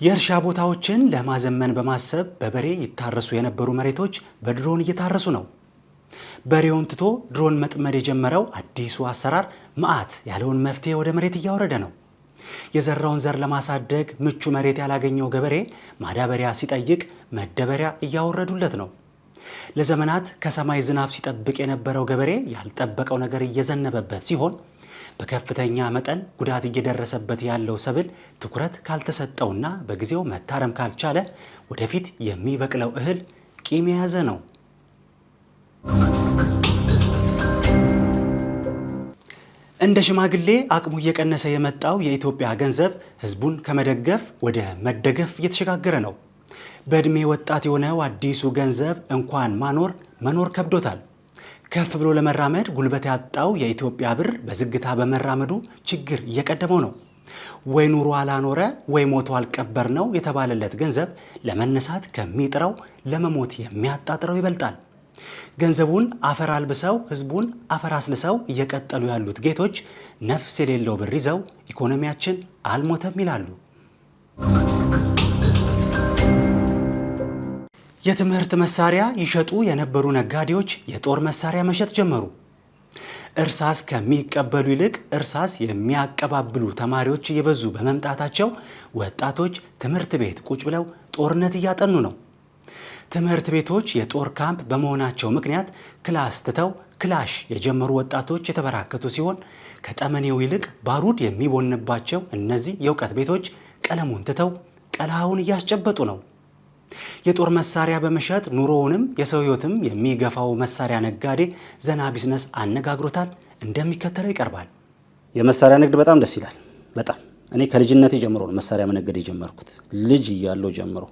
የእርሻ ቦታዎችን ለማዘመን በማሰብ በበሬ ይታረሱ የነበሩ መሬቶች በድሮን እየታረሱ ነው። በሬውን ትቶ ድሮን መጥመድ የጀመረው አዲሱ አሰራር መዓት ያለውን መፍትሄ ወደ መሬት እያወረደ ነው። የዘራውን ዘር ለማሳደግ ምቹ መሬት ያላገኘው ገበሬ ማዳበሪያ ሲጠይቅ መደበሪያ እያወረዱለት ነው። ለዘመናት ከሰማይ ዝናብ ሲጠብቅ የነበረው ገበሬ ያልጠበቀው ነገር እየዘነበበት ሲሆን በከፍተኛ መጠን ጉዳት እየደረሰበት ያለው ሰብል ትኩረት ካልተሰጠውና በጊዜው መታረም ካልቻለ ወደፊት የሚበቅለው እህል ቂም የያዘ ነው። እንደ ሽማግሌ አቅሙ እየቀነሰ የመጣው የኢትዮጵያ ገንዘብ ህዝቡን ከመደገፍ ወደ መደገፍ እየተሸጋገረ ነው። በእድሜ ወጣት የሆነው አዲሱ ገንዘብ እንኳን መኖር ከብዶታል። ከፍ ብሎ ለመራመድ ጉልበት ያጣው የኢትዮጵያ ብር በዝግታ በመራመዱ ችግር እየቀደመው ነው። ወይ ኑሮ አላኖረ ወይ ሞቶ አልቀበር ነው የተባለለት ገንዘብ ለመነሳት ከሚጥረው ለመሞት የሚያጣጥረው ይበልጣል። ገንዘቡን አፈር አልብሰው ህዝቡን አፈር አስልሰው እየቀጠሉ ያሉት ጌቶች ነፍስ የሌለው ብር ይዘው ኢኮኖሚያችን አልሞተም ይላሉ። የትምህርት መሳሪያ ይሸጡ የነበሩ ነጋዴዎች የጦር መሳሪያ መሸጥ ጀመሩ። እርሳስ ከሚቀበሉ ይልቅ እርሳስ የሚያቀባብሉ ተማሪዎች እየበዙ በመምጣታቸው ወጣቶች ትምህርት ቤት ቁጭ ብለው ጦርነት እያጠኑ ነው። ትምህርት ቤቶች የጦር ካምፕ በመሆናቸው ምክንያት ክላስ ትተው ክላሽ የጀመሩ ወጣቶች የተበራከቱ ሲሆን ከጠመኔው ይልቅ ባሩድ የሚቦንባቸው እነዚህ የእውቀት ቤቶች ቀለሙን ትተው ቀለሃውን እያስጨበጡ ነው። የጦር መሳሪያ በመሸጥ ኑሮውንም የሰው ህይወትም የሚገፋው መሳሪያ ነጋዴ ዘና ቢዝነስ አነጋግሮታል። እንደሚከተለው ይቀርባል። የመሳሪያ ንግድ በጣም ደስ ይላል። በጣም እኔ ከልጅነቴ ጀምሮ ነው መሳሪያ መነገድ የጀመርኩት። ልጅ እያለሁ ጀምሮ